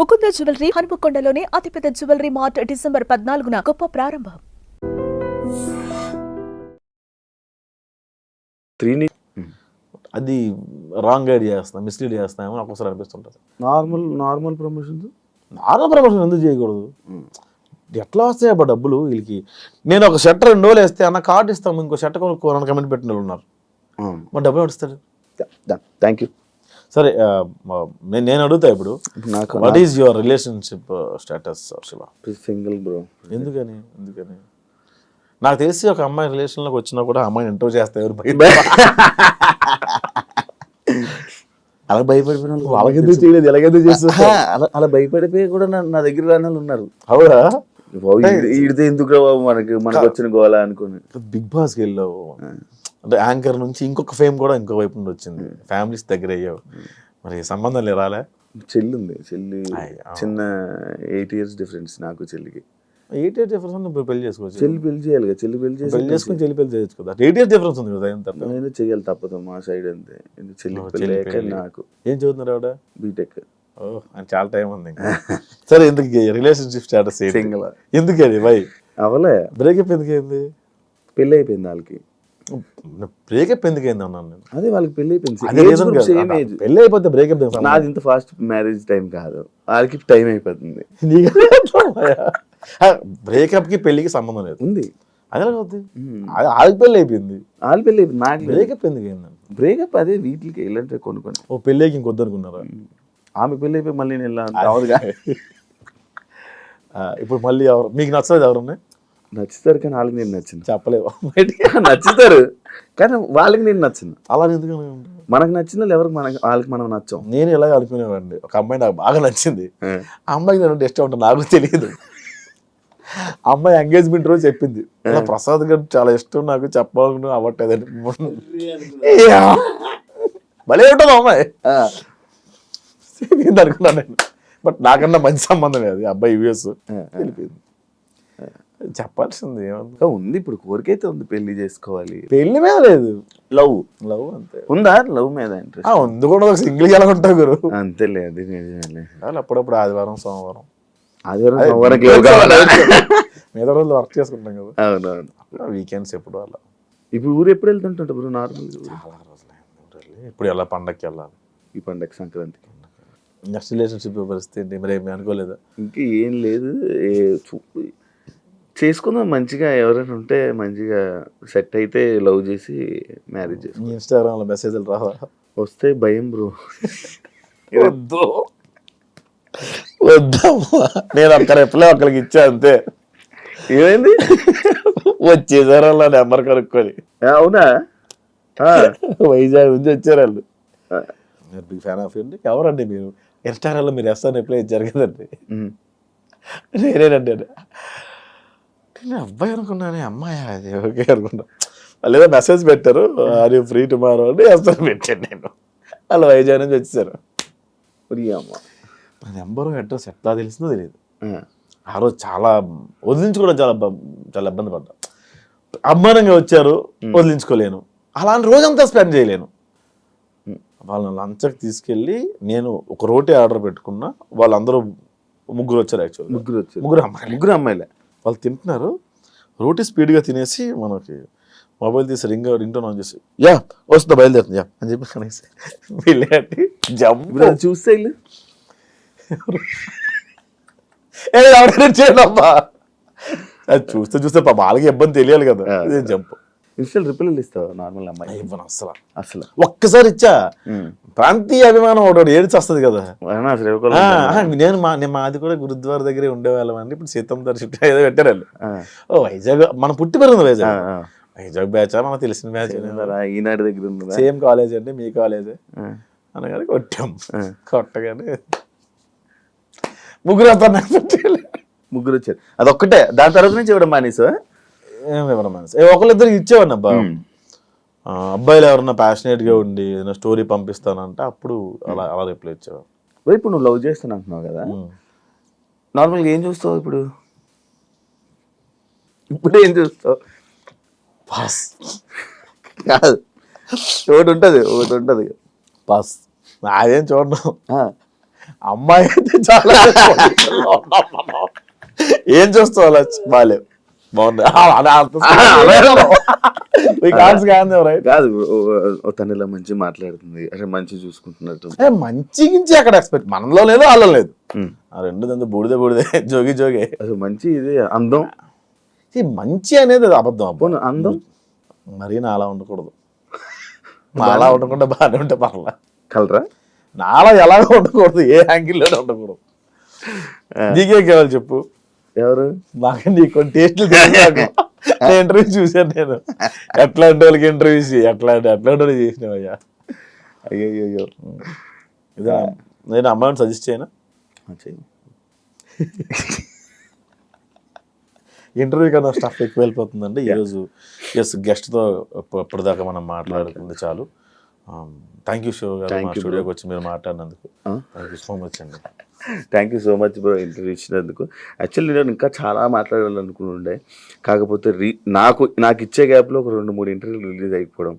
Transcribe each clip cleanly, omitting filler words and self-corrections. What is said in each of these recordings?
Mukunda jewellery హనుమకొండలోని అతిపెద్ద jewellery mart December 14న గొప్ప ప్రారంభం. అది రాంగ్ గైడ్ చేస్తాం, మిస్లీడ్ చేస్తామని ఒక్కొక్కసారి అనిపిస్తుంటుంది. నార్మల్ ప్రమోషన్స్ ఎందుకు చేయకూడదు? ఎట్లా వస్తాయి అబ్బా డబ్బులు వీళ్ళకి? నేను ఒక షర్ట్ 2 రోజులు వేస్తే అన్న కార్డు ఇస్తాము, ఇంకో షర్ట్ కొనుక్కోవాలని కమెంట్ పెట్టిన వాళ్ళు ఉన్నారు. మరి డబ్బులు ఇస్తాడు. Thank you. సరే, నేను అడుగుతా ఇప్పుడు, what is your relationship status Shiva? Single bro. ఎందుకని? నాకు తెలిసి ఒక అమ్మాయి రిలేషన్లోకి వచ్చినా కూడా అమ్మాయిని ఇంటర్వ్యూ చేస్తే ఎవరు అలా భయపడిపోయిన వాళ్ళకి ఎందుకు చేయలేదు, ఎలాగెందుకు చేస్తా? అలా భయపడిపోయి కూడా నా దగ్గర రాని వాళ్ళు ఉన్నారు. అవునా? ఈడితే ఎందుకు రా బాబు మనకు వచ్చిన గోళ అనుకుని బిగ్ బాస్కి వెళ్ళావు అంటే యాంకర్ నుంచి ఇంకొక ఫేమ్ కూడా ఇంకో వైపు నుండి వచ్చింది, ఫ్యామిలీస్ దగ్గర అయ్యావు, మరి సంబంధం రాలే? చెల్లి ఉంది, చిన్న 8 years డిఫరెన్స్ నాకు చెల్లికి. 8 years డిఫరెన్స్ ఉంది, పెళ్లి చేసుకోవచ్చు. చెల్లి పెళ్లి చేయాలి కదా, చెల్లి పెళ్లి చేసుకుని చెల్లి పెళ్లి చేయొచ్చు కదా. 8 years డిఫరెన్స్ ఉంది కదా, నేను చెయ్యాలి తప్పదు మా సైడ్ అంతే. చెల్లి నాకు ఏం చదువుతున్నారు ఆవిడ? బీటెక్. అని చాలా టైం ఉంది. సరే, ఎందుకు రిలేషన్షిప్ స్టేటస్ సింగిల్? ఎందుకని బై అవలే బ్రేకప్ ఎందుకైంది? పెళ్లి అయిపోయింది వాళ్ళకి. బ్రేకప్ ఎందుకైంది అన్నాను నేను. అదే వాళ్ళకి పెళ్లి అయిపోయింది, పెళ్లి అయిపోతే బ్రేకప్. నాది ఇంత ఫాస్ట్ మ్యారేజ్ టైం కాదు, వాళ్ళకి టైం అయిపోతుంది. బ్రేకప్ కి పెళ్లికి సంబంధం లేదు. ఉంది. అదే వాళ్ళకి పెళ్లి అయిపోయింది, వాళ్ళ పెళ్లి అయిపోయింది, నాకు బ్రేకప్ ఎందుకైంది? బ్రేకప్ అదే వీటికి వెళ్ళంటే కొనుక్కొని. ఓ పెళ్ళికి ఇంకొద్దు అనుకున్నారా? ఆమె పెళ్లి అయిపోయి మళ్ళీ నేను వెళ్ళాను. ఇప్పుడు మళ్ళీ ఎవరు మీకు నచ్చలేదు? ఎవరున్నాయి నచ్చుతారు కానీ వాళ్ళకి నేను నచ్చింది చెప్పలేవు. నచ్చుతారు కానీ వాళ్ళకి నేను నచ్చింది. అలా ఎందుకు? మనకు నచ్చిన వాళ్ళు ఎవరికి వాళ్ళకి మనం నచ్చాం. నేను ఎలాగ అనుకునేవాడిని, ఒక అమ్మాయి నాకు బాగా నచ్చింది, ఆ అమ్మాయికి నేను ఇష్టం ఉంటుంది నాకు తెలియదు. అమ్మాయి ఎంగేజ్మెంట్ రోజు చెప్పింది, ప్రసాద్ గారు చాలా ఇష్టం నాకు, చెప్పాలనుకున్నా అవ్వట్లేదని. భలే ఉంటుంది అమ్మాయి అనుకున్నాను నేను. బట్ నాకన్నా మంచి సంబంధమే అది, అబ్బాయి యూఎస్ వెళ్ళిపోయింది. చెప్పాల్సింది ఏమన్నా ఉంది, ఇప్పుడు కోరికైతే ఉంది, పెళ్లి చేసుకోవాలి. పెళ్లి మీద లేదు, లవ్ అంతే. ఉందా లవ్ మీద ఇంట్రెస్ట్? ఉంది కూడా, సింగిల్ ఎలా ఉంటావు గురు? అంతేలే, అది నిజమే. అప్పుడప్పుడు ఆదివారం సోమవారం మీద రోజులు వర్క్ చేసుకుంటాం కదా. అవునవును, వీకెండ్స్ ఎప్పుడు అలా. ఇప్పుడు ఊరు ఎప్పుడు వెళ్తుంటా బ్రో? నార్మల్ చాలా రోజులు. ఇప్పుడు ఎలా పండగకి వెళ్ళాలి? ఈ పండగ సంక్రాంతికి. నెక్స్ట్ రిలేషన్షిప్ పరిస్థితి ఏంటి మరి? ఏమి అనుకోలేదా? ఇంకా ఏం లేదు, చేసుకుందాం మంచిగా, ఎవరైనా ఉంటే మంచిగా సెట్ అయితే లవ్ చేసి మ్యారేజ్ చేసి. ఇన్స్టాగ్రామ్ లో మెసేజ్లు రావా? వస్తే భయం బ్రో. వద్దమ్మా, నేను ఒక్కరు ఒక్కరికి ఇచ్చా అంతే. ఏమైంది? వచ్చేసారు అలా నెంబర్ కనుక్కొని. అవునా? వైజాగ్ నుంచి వచ్చారు వాళ్ళు. బిగ్ ఫ్యాన్ ఆఫ్ అండి. ఎవరండి మీరు? ఇన్స్టాగ్రామ్ లో మీరు ఎస్ఆర్ రిప్లై ఇచ్చారు కదండి. నేనేనండి. నేను అబ్బాయి అనుకున్నాను, అమ్మాయి అది ఓకే అనుకున్నా. వాళ్ళు ఏదో మెసేజ్ పెట్టారు, అది ఫ్రీ టుమారో అని ఎస్ఆర్ పెట్టాను నేను. వాళ్ళు వైజాగ్ నుంచి వచ్చేసారు. నెంబరు అడ్రస్ ఎట్లా తెలిసిందో తెలియదు. ఆ రోజు చాలా వదిలించుకోవడం చాలా ఇబ్బంది పడ్డా. అభిమానంగా వచ్చారు, వదిలించుకోలేను. అలాంటి రోజంతా స్పెండ్ చేయలేను. వాళ్ళని లంచ్కి తీసుకెళ్ళి నేను ఒక రోటీ ఆర్డర్ పెట్టుకున్నా. వాళ్ళందరూ ముగ్గురు వచ్చారు. యాక్చువల్లీ ముగ్గురు అమ్మాయిలే. వాళ్ళు తింటున్నారు, రోటీ స్పీడ్గా తినేసి మనకి మొబైల్ తీసి రింగ్ టోన్ ఆన్ చేసి యా వస్తుందా బయలుదేరుతుంది యా అని చెప్పి కనేసి వెళ్ళి జంప్ చూస్తే చేయడమ్మా. అది చూస్తే వాళ్ళకి ఇబ్బంది తెలియాలి కదా. జంప్ ఇన్స్టల్ రిప్లై ఇస్తావు నార్మల్ అమ్మాయి? ఇవ్వను అసలు. ఒక్కసారి ఇచ్చా, ప్రాంతీయ అభిమానం ఒకటి ఏడ్చి వస్తుంది కదా. నేను మాది కూడా గురుద్వార దగ్గరే ఉండేవాళ్ళం అండి. ఇప్పుడు సీతం దర్శిట్ ఏదో పెట్టారు వాళ్ళు. వైజాగ్ మన పుట్టి పెరిగింది వైజాగ్ బ్యాచ్, మనకు తెలిసిన బ్యాచ్. ఈనాడు దగ్గర ఉంది, సేమ్ కాలేజ్ అండి, మీ కాలేజే అనగానే కొట్టాం. కొట్టగానే ముగ్గురు వచ్చారు. అదొక్కటే, దాని తర్వాత నుంచి ఇవ్వడం మానేసా? ఒకళ్ళిద్దరు ఇచ్చేవాడిని అబ్బా. అబ్బాయిలు ఎవరన్నా ప్యాషనేట్ గా ఉండి ఏదైనా స్టోరీ పంపిస్తానంటే అప్పుడు అలా రిప్లై ఇచ్చేవాడు. ఇప్పుడు నువ్వు లవ్ చేస్తాను అంటున్నావు కదా, నార్మల్గా ఏం చూస్తావు ఇప్పుడు? ఏం చూస్తావు? పాస్ కాదు, ఒకటి ఉంటుంది పాస్. అదేం చూడడం. అమ్మాయి అయితే చాలా ఏం చూస్తావు అలా బాగాలేవు బాగుంది కాదు తను ఇలా మంచి మాట్లాడుతుంది అసలు మంచి చూసుకుంటున్నట్టు మంచి గించి అక్కడ ఎక్స్పెక్ట్ మనలో లేదు వాళ్ళలో లేదు ఆ రెండు దంతా బూడిదే జోగి జోగే అసలు మంచి ఇది అందం ఈ మంచి అనేది అబద్ధం పోను అందం మరీ నాలా ఉండకూడదు నాలా ఉండకుండా బాగానే ఉంటే పర్లా కలరా నాలా ఎలాగో ఉండకూడదు ఏ యాంగిల్లో ఉండకూడదు నీకే కావాలి చెప్పు ఎవరు నాకు నీ కొన్ని టేస్ట్లు ఇంటర్వ్యూ చూసాను నేను ఎట్లాంటి వాళ్ళకి ఇంటర్వ్యూస్ ఎట్లాంటి వాళ్ళు చేసినావయ్యా అయ్యో ఇదా నేను అమ్మాయిని సజెస్ట్ చేయనా ఇంటర్వ్యూ కన్నా స్టఫ్ ఎక్కువ వెళ్ళిపోతుందండి ఈరోజు గెస్ట్తో ఇప్పటిదాకా మనం మాట్లాడుకుంది చాలు థ్యాంక్ యూ శివ గారు మా స్టూడియోకి వచ్చి మీరు మాట్లాడినందుకు థ్యాంక్ యూ సో మచ్ అండి thank you so much bro interview ఇచ్చినందుకు యాక్చువల్లీ నేను ఇంకా చాలా మాట్లాడాలనుకుంటుండే కాకపోతే నాకు ఇచ్చే గ్యాప్లో ఒక 2-3 ఇంటర్వ్యూలు రిలీజ్ అయిపోవడం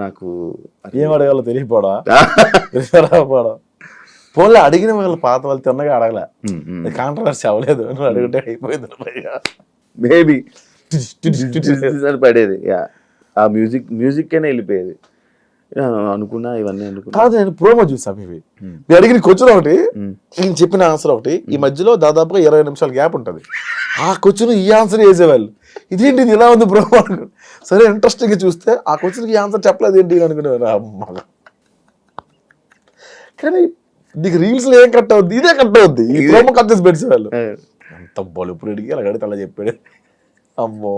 నాకు ఏం అడగాలో తెలియపోవడం ఫోన్లో అడిగిన వాళ్ళు పాత వాళ్ళు తిన్నగా అడగలే కాంట్రవర్సీ అవ్వలేదు నువ్వు అడిగితే అయిపోయింది మేబీ పడేది ఆ మ్యూజిక్ కైనా వెళ్ళిపోయేది అనుకున్నా ఇవన్నీ అనుకున్నా కాదు నేను ప్రోమో చూసాను ఇవి నేను అడిగిన క్వశ్చన్ ఒకటి నేను చెప్పిన ఆన్సర్ ఒకటి ఈ మధ్యలో దాదాపుగా 20 నిమిషాల గ్యాప్ ఉంటుంది ఆ క్వశ్చన్ ఈ ఆన్సర్ వేసేవాళ్ళు ఇదేంటి ఇది ఇలా ఉంది ప్రోమో అనుకుని సరే ఇంట్రెస్టింగ్ చూస్తే ఆ క్వశ్చన్కి ఈ ఆన్సర్ చెప్పలేదు ఏంటి అనుకునేవారు అమ్మ కానీ నీకు రీల్స్ లో ఏం కట్ అవుద్ది ఇదే కట్ అవుద్ది ఈ ప్రోమో కట్ చేసి పెట్టేవాళ్ళు అంత బలుపుడు అడిగి అలా కడితే అలా చెప్పాడు అమ్మో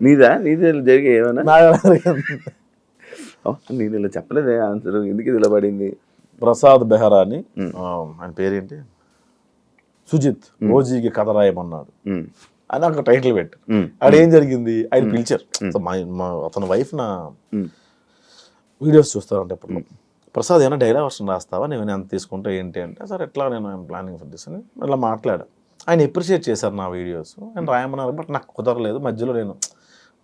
నీదే జరిగే ఏమైనా నేను ఇలా చెప్పలేదే ఆన్సర్ ఎందుకు ఇది ఇలా పడింది ప్రసాద్ బెహరా అని ఆయన పేరేంటి సుజిత్ ఓజీకి కథ రాయమన్నాడు అని ఒక టైటిల్ పెట్టారు అక్కడ ఏం జరిగింది ఆయన పిలిచారు అతని వైఫ్ నా వీడియోస్ చూస్తారంటే ఎప్పుడు ప్రసాద్ ఏమైనా డైలాగ్ వర్షన్ రాస్తావా నేను ఎంత తీసుకుంటే ఏంటి అంటే సార్ ఎట్లా నేను ప్లానింగ్ ఫర్ దిస్ అని అట్లా మాట్లాడాను ఆయన ఎప్రిషియేట్ చేశారు నా వీడియోస్ ఆయన రాయమన్నారు బట్ నాకు కుదరలేదు మధ్యలో నేను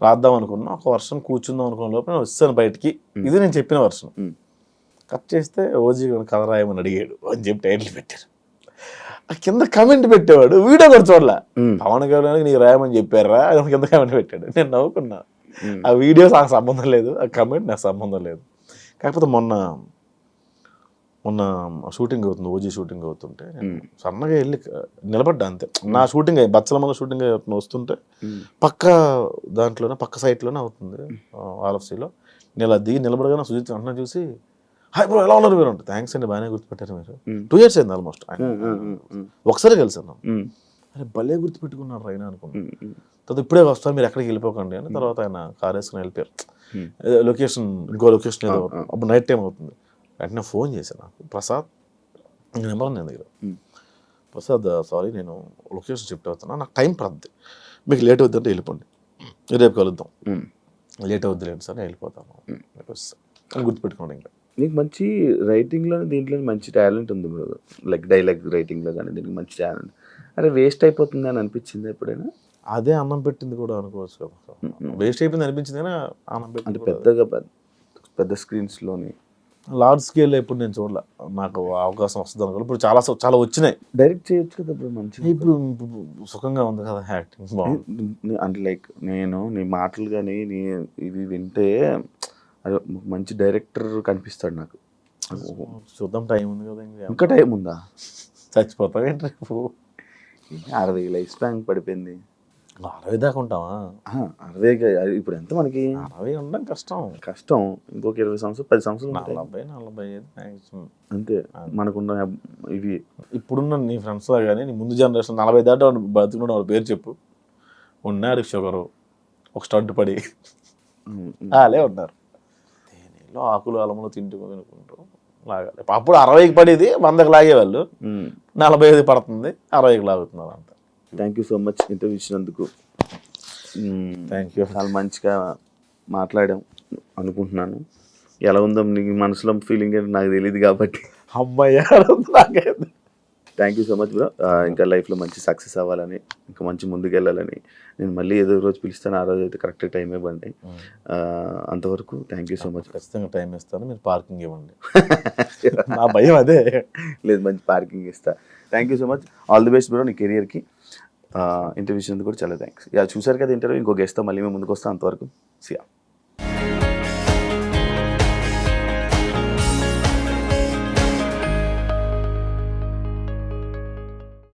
రాద్దాం అనుకున్నా ఒక వర్షన్ కూర్చుందాం అనుకున్న లోపల నేను వస్తాను బయటికి ఇది నేను చెప్పిన వర్షన్ కట్ చేస్తే ఓజీ కథ రాయమని అడిగాడు అని చెప్పి టైటిల్ పెట్టారు ఆ కింద కమెంట్ పెట్టేవాడు వీడియో కూడా చూడలే పవన్ కళ్యాణ్ నీకు రాయమని చెప్పారా అని కింద కమెంట్ పెట్టాడు నేను నవ్వుకున్నా ఆ వీడియోస్ నాకు సంబంధం లేదు ఆ కమెంట్ నాకు సంబంధం లేదు కాకపోతే మొన్న షూటింగ్ అవుతుంది ఓజీ షూటింగ్ అవుతుంటే నేను సన్నగా వెళ్ళి నిలబడ్డా అంతే నా షూటింగ్ బచ్చలమల్ల షూటింగ్ వస్తుంటే పక్క దాంట్లోనే పక్క సైట్లోనే అవుతుంది ఆర్ఎఫ్సీలో నేను అలా దిగి నిలబడగానే సుజిత్ అన్న చూసి హాయ్ బ్రో ఎలా ఉన్నారు మీరు అంటే థ్యాంక్స్ అండి బాగానే గుర్తుపెట్టారు మీరు 2 years అయింది ఆల్మోస్ట్ ఒకసారి కలిసాను అరే భలే గుర్తుపెట్టుకున్నారు రైనా అనుకున్నాను తర్వాత ఇప్పుడే వస్తాను మీరు ఎక్కడికి వెళ్ళిపోకండి అని తర్వాత ఆయన కార్ వేసుకుని వెళ్ళిపోయారు లొకేషన్ ఇంకో లొకేషన్ ఏదో అప్పుడు నైట్ టైం అవుతుంది వెంటనే ఫోన్ చేశాను నాకు ప్రసాద్ నెంబర్ నేను దగ్గర ప్రసాద్ సారీ నేను లొకేషన్ షిఫ్ట్ అవుతున్నా నాకు టైం పడుతుంది మీకు లేట్ అవుతుందంటే వెళ్ళిపోండి రేపు కలుద్దాం లేట్ అవుద్ది లేండి సార్ నేను వెళ్ళిపోతాను అని గుర్తుపెట్టుకోండి ఇంకా నీకు మంచి రైటింగ్లో దీంట్లో మంచి టాలెంట్ ఉంది బ్రదర్ లైక్ డైలాగ్ రైటింగ్లో కానీ దీనికి మంచి టాలెంట్ అరే వేస్ట్ అయిపోతుంది అని అనిపించింది ఎప్పుడైనా అదే అన్నం పెట్టింది కూడా అనుకోవచ్చు కదా వేస్ట్ అయిపోయింది అనిపించింది కానీ అన్నం పెట్టింది పెద్దగా పెద్ద స్క్రీన్స్లోని లార్జ్ స్కేల్ ఎప్పుడు నేను చూడలే నాకు అవకాశం వస్తుంది అనుకో ఇప్పుడు చాలా వచ్చినాయి డైరెక్ట్ చేయొచ్చు కదా ఇప్పుడు మంచిగా ఇప్పుడు సుఖంగా ఉంది కదా యాక్టింగ్ బాగుంది అంటే లైక్ నేను నీ మాటలు కానీ నీ ఇవి వింటే అది మంచి డైరెక్టర్ కనిపిస్తాడు నాకు చూద్దాం టైం ఉంది కదా ఇంకా టైం ఉందా చచ్చిపోతాం ఏంటి రేపు 60 లైఫ్ స్పాన్ పడిపోయింది 60 దాకా ఉంటావా 60 ఇప్పుడు ఎంత మనకి 60 ఉండడం కష్టం ఇంకొక 20 సంవత్సరాలు 10 సంవత్సరాలు 40 అంతే మనకున్న ఇవి ఇప్పుడున్న నీ ఫ్రెండ్స్ లా కానీ నీ ముందు జనరేషన్ 40 దాకా బతుకున్న వాళ్ళ పేరు చెప్పు ఉన్నాడు షుగరు ఒక స్టంట్ పడి అలే ఉన్నారు తేనెలో ఆకులు అలములు తింటూ అనుకుంటూ లాగాలి అప్పుడు 60కి పడేది 100కి లాగేవాళ్ళు 45 పడుతుంది 60కి లాగుతున్నారు అంత thank you so much interview ఇచ్చినందుకు థ్యాంక్ యూ చాలా మంచిగా మాట్లాడాం అనుకుంటున్నాను ఎలా ఉందో నీ మనసులో ఫీలింగ్ ఏంటి నాకు తెలియదు కాబట్టి అమ్మాయి నాకైతే thank you so much bro. ఇంకా లైఫ్లో మంచి సక్సెస్ అవ్వాలని, ఇంకా మంచి ముందుకు వెళ్ళాలని, నేను మళ్ళీ ఏదో రోజు పిలుస్తాను, ఆ రోజు అయితే కరెక్ట్ టైం ఇవ్వండి. అంతవరకు థ్యాంక్ యూ సో మచ్. ఖచ్చితంగా టైం ఇస్తాను, మీరు పార్కింగ్ ఇవ్వండి. నా భయం అదే. లేదు, మంచి పార్కింగ్ ఇస్తా. Thank you so much. All the best bro నీ కెరియర్కి. ఇంటర్వ్యూ ఇచ్చినందుకు కూడా చాలా థ్యాంక్స్. చూసారు కదా ఇంటర్వ్యూ. ఇంకో గెస్ట్తో మళ్ళీ మేము ముందుకు వస్తాం. అంతవరకు సియా.